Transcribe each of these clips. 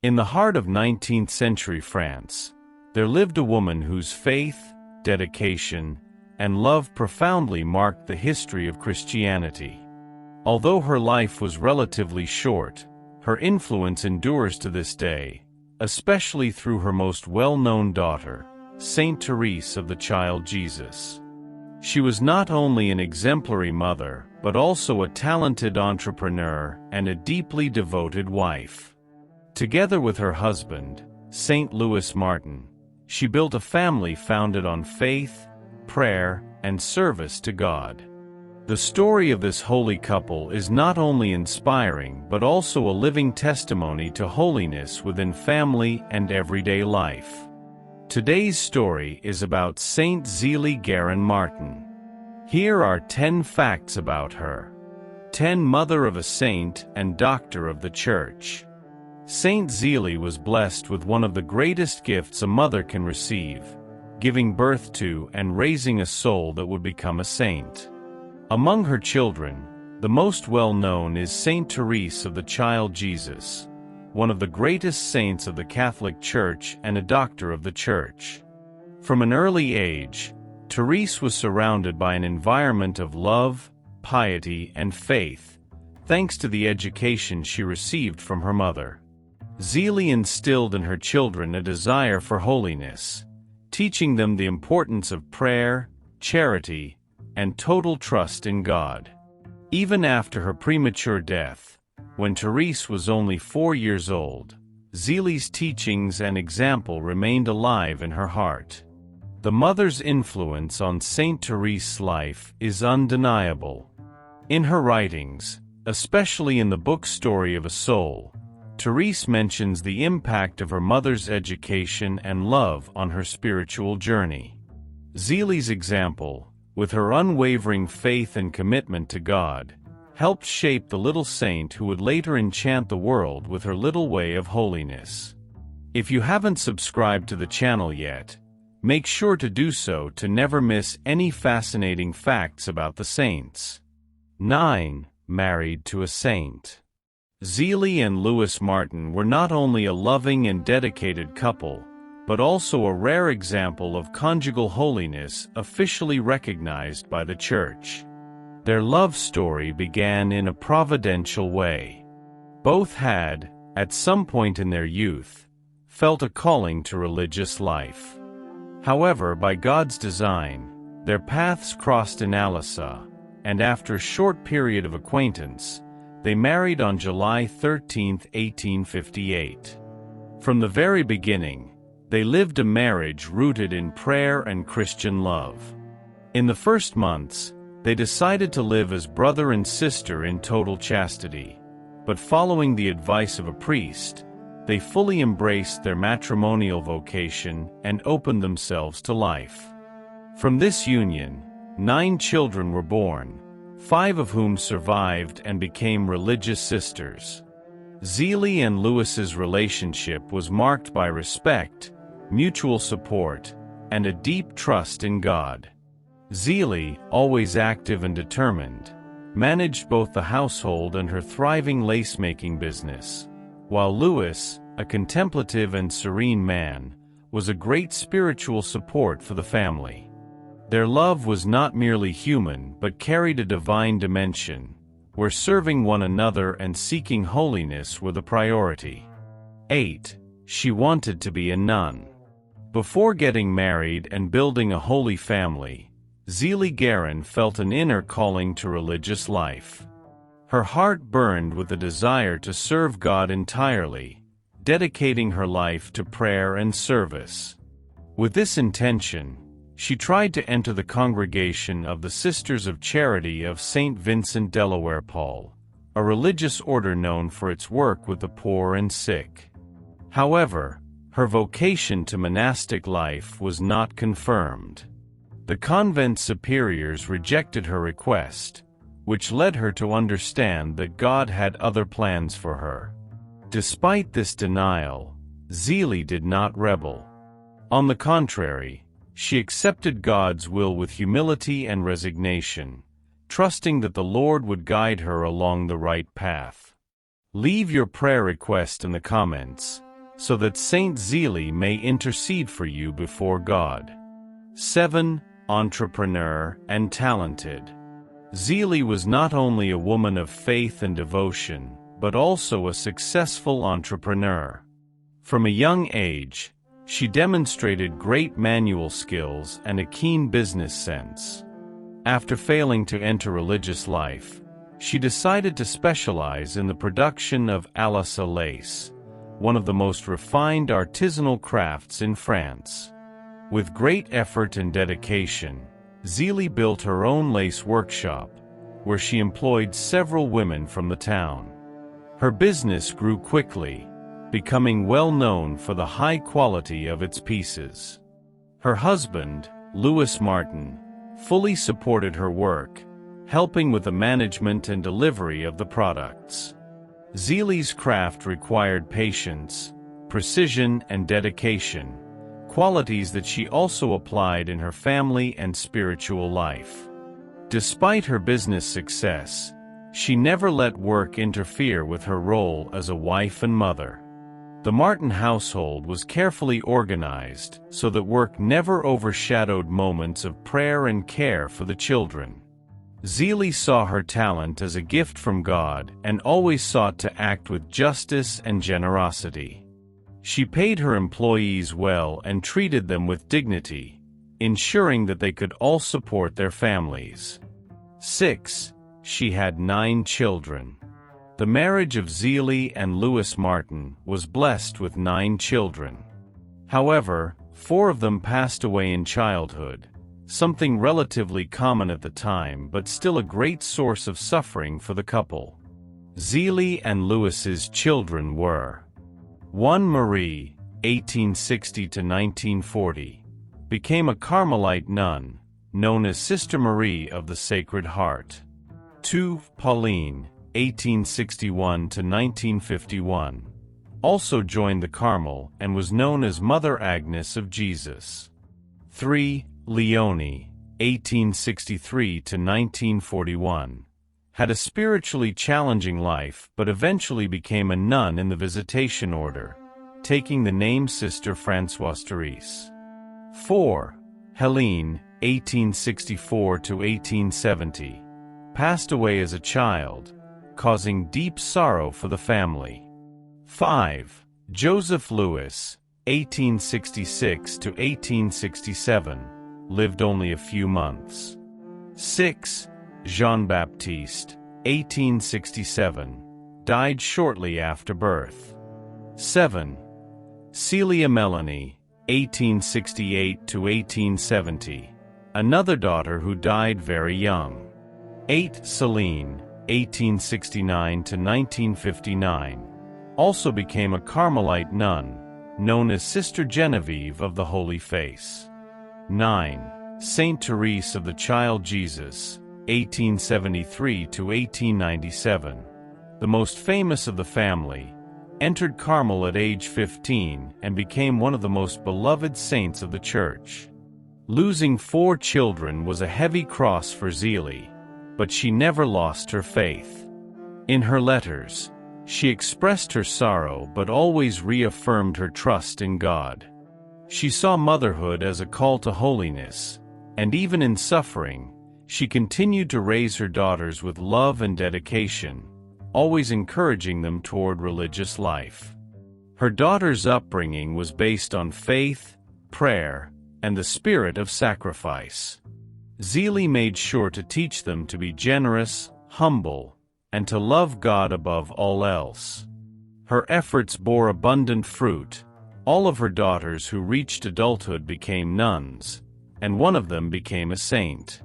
In the heart of 19th century France, there lived a woman whose faith, dedication, and love profoundly marked the history of Christianity. Although her life was relatively short, her influence endures to this day, especially through her most well-known daughter, Saint Thérèse of the Child Jesus. She was not only an exemplary mother, but also a talented entrepreneur and a deeply devoted wife. Together with her husband, Saint Louis Martin, she built a family founded on faith, prayer, and service to God. The story of this holy couple is not only inspiring but also a living testimony to holiness within family and everyday life. Today's story is about Saint Zélia Martin. Here are 10 facts about her. 10 Mother of a Saint and Doctor of the Church. Saint Zélia was blessed with one of the greatest gifts a mother can receive, giving birth to and raising a soul that would become a saint. Among her children, the most well-known is Saint Thérèse of the Child Jesus, one of the greatest saints of the Catholic Church and a doctor of the Church. From an early age, Thérèse was surrounded by an environment of love, piety, and faith, thanks to the education she received from her mother. Zelie instilled in her children a desire for holiness, teaching them the importance of prayer, charity, and total trust in God. Even after her premature death, when Thérèse was only 4 years old, Zélie's teachings and example remained alive in her heart. The mother's influence on Saint Thérèse's life is undeniable. In her writings, especially in the book Story of a Soul, Thérèse mentions the impact of her mother's education and love on her spiritual journey. Zélie's example, with her unwavering faith and commitment to God, helped shape the little saint who would later enchant the world with her little way of holiness. If you haven't subscribed to the channel yet, make sure to do so to never miss any fascinating facts about the saints. 9. Married to a saint. Zelie and Louis Martin were not only a loving and dedicated couple, but also a rare example of conjugal holiness officially recognized by the Church. Their love story began in a providential way. Both had, at some point in their youth, felt a calling to religious life. However, by God's design, their paths crossed in Alissa, and after a short period of acquaintance, they married on July 13, 1858. From the very beginning, they lived a marriage rooted in prayer and Christian love. In the first months, they decided to live as brother and sister in total chastity, but following the advice of a priest, they fully embraced their matrimonial vocation and opened themselves to life. From this union, 9 children were born, 5 of whom survived and became religious sisters. Zelie and Louis's relationship was marked by respect, mutual support, and a deep trust in God. Zelie, always active and determined, managed both the household and her thriving lace-making business, while Louis, a contemplative and serene man, was a great spiritual support for the family. Their love was not merely human but carried a divine dimension, where serving one another and seeking holiness were the priority. 8. She wanted to be a nun. Before getting married and building a holy family, Zélia felt an inner calling to religious life. Her heart burned with a desire to serve God entirely, dedicating her life to prayer and service. With this intention, she tried to enter the congregation of the Sisters of Charity of St. Vincent de Paul, a religious order known for its work with the poor and sick. However, her vocation to monastic life was not confirmed. The convent superiors rejected her request, which led her to understand that God had other plans for her. Despite this denial, Zelie did not rebel. On the contrary, she accepted God's will with humility and resignation, trusting that the Lord would guide her along the right path. Leave your prayer request in the comments, so that Saint Zélie may intercede for you before God. 7. Entrepreneur and talented. Zelie was not only a woman of faith and devotion, but also a successful entrepreneur. From a young age, she demonstrated great manual skills and a keen business sense. After failing to enter religious life, she decided to specialize in the production of Alassa lace, one of the most refined artisanal crafts in France. With great effort and dedication, Zelie built her own lace workshop, where she employed several women from the town. Her business grew quickly, becoming well known for the high quality of its pieces. Her husband, Louis Martin, fully supported her work, helping with the management and delivery of the products. Zelie's craft required patience, precision, and dedication, qualities that she also applied in her family and spiritual life. Despite her business success, she never let work interfere with her role as a wife and mother. The Martin household was carefully organized so that work never overshadowed moments of prayer and care for the children. Zelie saw her talent as a gift from God and always sought to act with justice and generosity. She paid her employees well and treated them with dignity, ensuring that they could all support their families. 6. She had 9 children. The marriage of Zelie and Louis Martin was blessed with 9 children. However, 4 of them passed away in childhood, something relatively common at the time but still a great source of suffering for the couple. Zelie and Louis's children were 1. Marie, 1860 to 1940, became a Carmelite nun, known as Sister Marie of the Sacred Heart. 2. Pauline, 1861 to 1951, also joined the Carmel and was known as Mother Agnes of Jesus. 3. Leonie, 1863 to 1941, had a spiritually challenging life but eventually became a nun in the Visitation Order, taking the name Sister Françoise Therese. 4. Helene, 1864 to 1870, passed away as a child, causing deep sorrow for the family. 5. Joseph Louis, 1866 to 1867, lived only a few months. 6. Jean-Baptiste, 1867, died shortly after birth. 7. Celia Melanie, 1868 to 1870, another daughter who died very young. 8. Celine, 1869 to 1959, also became a Carmelite nun, known as Sister Genevieve of the Holy Face. 9. Saint Therese of the Child Jesus, 1873 to 1897, the most famous of the family, entered Carmel at age 15 and became one of the most beloved saints of the Church. Losing 4 children was a heavy cross for Zelie, but she never lost her faith. In her letters, she expressed her sorrow but always reaffirmed her trust in God. She saw motherhood as a call to holiness, and even in suffering, she continued to raise her daughters with love and dedication, always encouraging them toward religious life. Her daughters' upbringing was based on faith, prayer, and the spirit of sacrifice. Zelie made sure to teach them to be generous, humble, and to love God above all else. Her efforts bore abundant fruit. All of her daughters who reached adulthood became nuns, and one of them became a saint.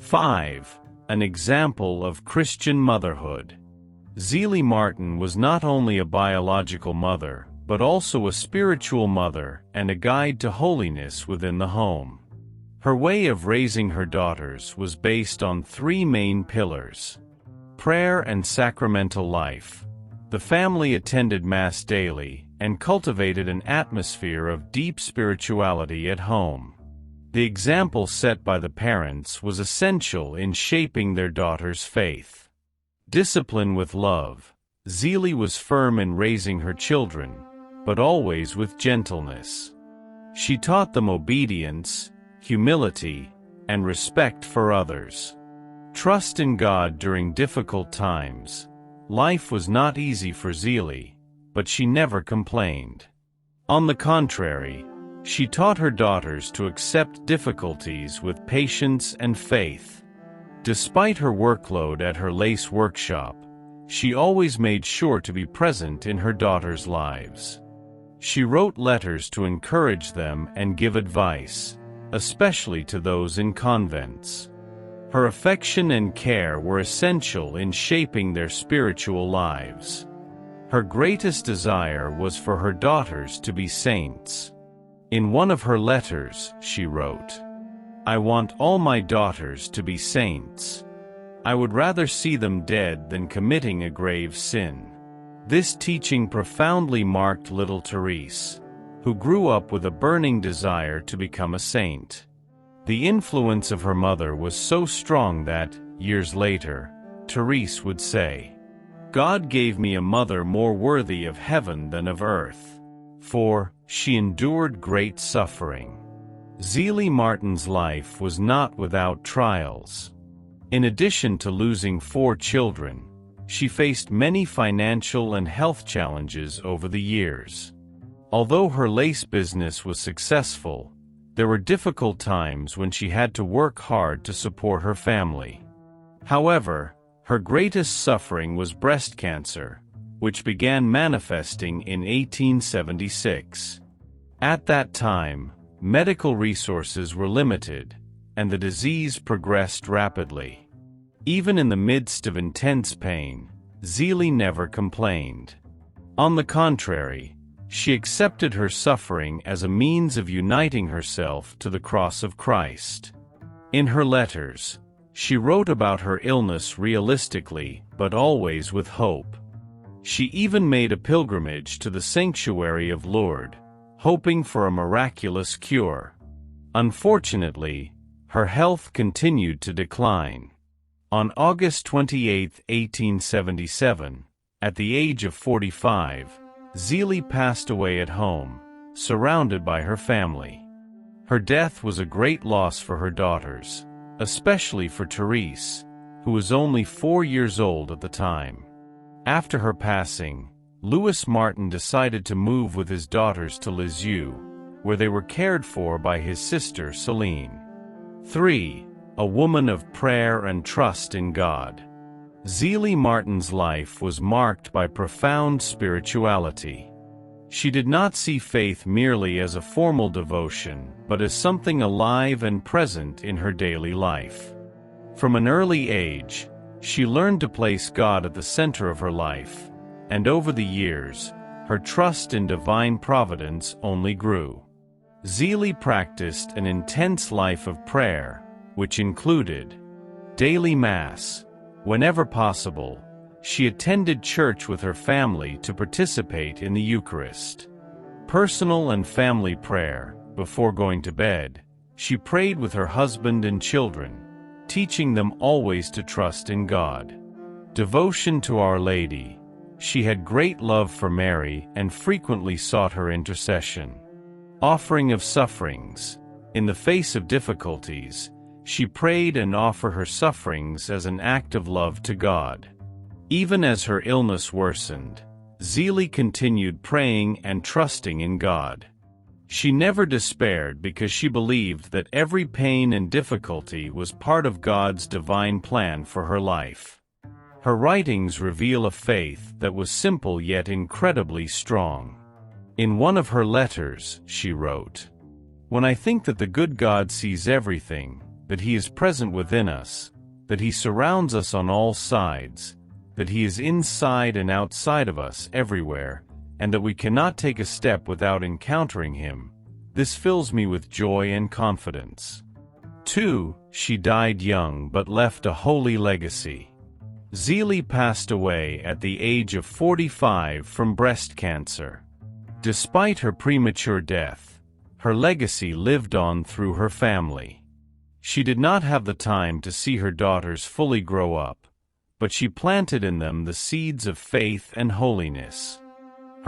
5. An example of Christian motherhood. Zélia Martin was not only a biological mother, but also a spiritual mother and a guide to holiness within the home. Her way of raising her daughters was based on 3 main pillars: prayer and sacramental life. The family attended Mass daily and cultivated an atmosphere of deep spirituality at home. The example set by the parents was essential in shaping their daughters' faith. Discipline with love. Zelie was firm in raising her children, but always with gentleness. She taught them obedience, humility, and respect for others. Trust in God during difficult times. Life was not easy for Zelie, but she never complained. On the contrary, she taught her daughters to accept difficulties with patience and faith. Despite her workload at her lace workshop, she always made sure to be present in her daughters' lives. She wrote letters to encourage them and give advice, especially to those in convents. Her affection and care were essential in shaping their spiritual lives. Her greatest desire was for her daughters to be saints. In one of her letters, she wrote, "I want all my daughters to be saints. I would rather see them dead than committing a grave sin." This teaching profoundly marked little Thérèse, who grew up with a burning desire to become a saint. The influence of her mother was so strong that, years later, Thérèse would say, "God gave me a mother more worthy of heaven than of earth, for she endured great suffering." Zélia Martin's life was not without trials. In addition to losing 4 children, she faced many financial and health challenges over the years. Although her lace business was successful, there were difficult times when she had to work hard to support her family. However, her greatest suffering was breast cancer, which began manifesting in 1876. At that time, medical resources were limited, and the disease progressed rapidly. Even in the midst of intense pain, Zelie never complained. On the contrary, she accepted her suffering as a means of uniting herself to the cross of Christ. In her letters, she wrote about her illness realistically, but always with hope. She even made a pilgrimage to the sanctuary of Lourdes, hoping for a miraculous cure. Unfortunately, her health continued to decline. On August 28, 1877, at the age of 45, Zelie passed away at home, surrounded by her family. Her death was a great loss for her daughters, especially for Thérèse, who was only 4 years old at the time. After her passing, Louis Martin decided to move with his daughters to Lisieux, where they were cared for by his sister Céline. 3. A woman of prayer and trust in God. Zélia Martin's life was marked by profound spirituality. She did not see faith merely as a formal devotion, but as something alive and present in her daily life. From an early age, she learned to place God at the center of her life, and over the years, her trust in divine providence only grew. Zelie practiced an intense life of prayer, which included daily Mass. Whenever possible, she attended church with her family to participate in the Eucharist. Personal and family prayer. Before going to bed, she prayed with her husband and children, teaching them always to trust in God. Devotion to Our Lady. She had great love for Mary and frequently sought her intercession. Offering of sufferings. In the face of difficulties, she prayed and offered her sufferings as an act of love to God. Even as her illness worsened, Zelie continued praying and trusting in God. She never despaired because she believed that every pain and difficulty was part of God's divine plan for her life. Her writings reveal a faith that was simple yet incredibly strong. In one of her letters, she wrote, "When I think that the good God sees everything, that He is present within us, that He surrounds us on all sides, that He is inside and outside of us everywhere, and that we cannot take a step without encountering Him, this fills me with joy and confidence." 2. She died young but left a holy legacy. Zelie passed away at the age of 45 from breast cancer. Despite her premature death, her legacy lived on through her family. She did not have the time to see her daughters fully grow up, but she planted in them the seeds of faith and holiness.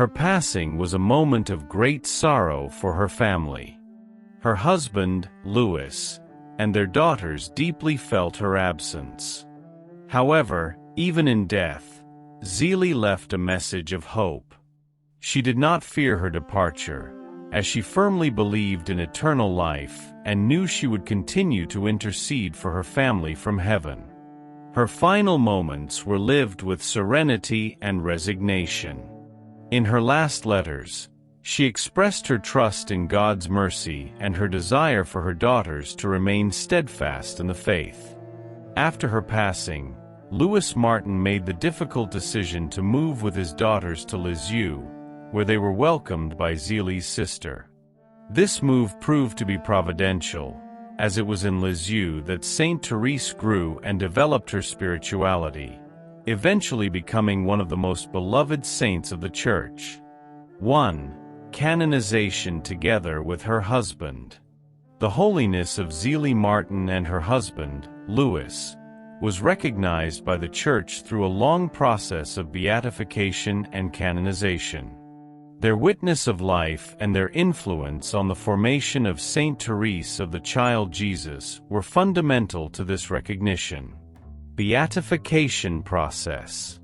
Her passing was a moment of great sorrow for her family. Her husband, Louis, and their daughters deeply felt her absence. However, even in death, Zelie left a message of hope. She did not fear her departure, as she firmly believed in eternal life and knew she would continue to intercede for her family from heaven. Her final moments were lived with serenity and resignation. In her last letters, she expressed her trust in God's mercy and her desire for her daughters to remain steadfast in the faith. After her passing, Louis Martin made the difficult decision to move with his daughters to Lisieux, where they were welcomed by Zelie's sister. This move proved to be providential, as it was in Lisieux that Saint Thérèse grew and developed her spirituality, eventually becoming one of the most beloved saints of the Church. 1. Canonization together with her husband. The holiness of Zélia Martin and her husband, Louis, was recognized by the Church through a long process of beatification and canonization. Their witness of life and their influence on the formation of Saint Thérèse of the Child Jesus were fundamental to this recognition. Beatification process.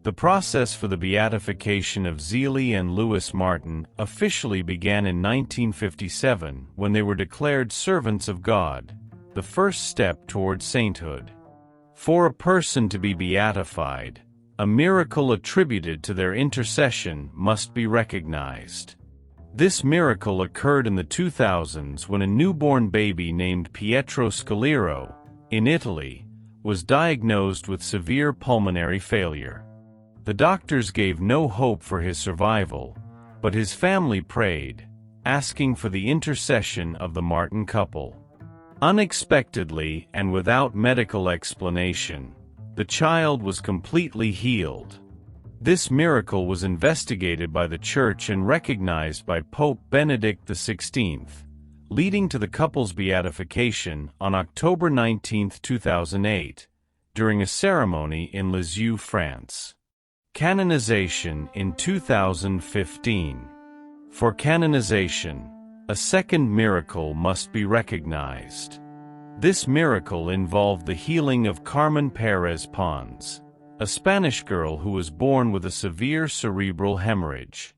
The process for the beatification of Zelie and Louis Martin officially began in 1957 when they were declared servants of God, the first step toward sainthood. For a person to be beatified, a miracle attributed to their intercession must be recognized. This miracle occurred in the 2000s when a newborn baby named Pietro Scaliro, in Italy, was diagnosed with severe pulmonary failure. The doctors gave no hope for his survival, but his family prayed, asking for the intercession of the Martin couple. Unexpectedly and without medical explanation, the child was completely healed. This miracle was investigated by the Church and recognized by Pope Benedict XVI, leading to the couple's beatification on October 19, 2008, during a ceremony in Lisieux, France. Canonization in 2015. For canonization, a second miracle must be recognized. This miracle involved the healing of Carmen Pérez Pons, a Spanish girl who was born with a severe cerebral hemorrhage.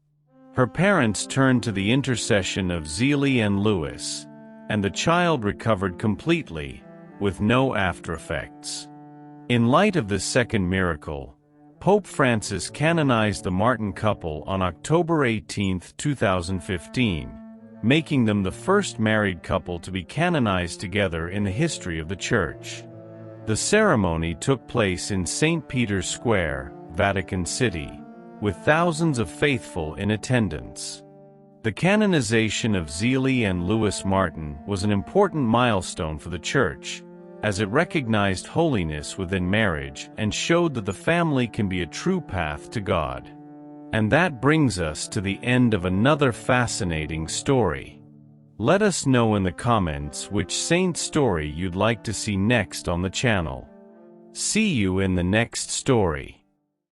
Her parents turned to the intercession of Zelie and Louis, and the child recovered completely, with no aftereffects. In light of this second miracle, Pope Francis canonized the Martin couple on October 18, 2015, making them the first married couple to be canonized together in the history of the Church. The ceremony took place in St. Peter's Square, Vatican City, with thousands of faithful in attendance. The canonization of Zelie and Louis Martin was an important milestone for the Church, as it recognized holiness within marriage and showed that the family can be a true path to God. And that brings us to the end of another fascinating story. Let us know in the comments which saint story you'd like to see next on the channel. See you in the next story.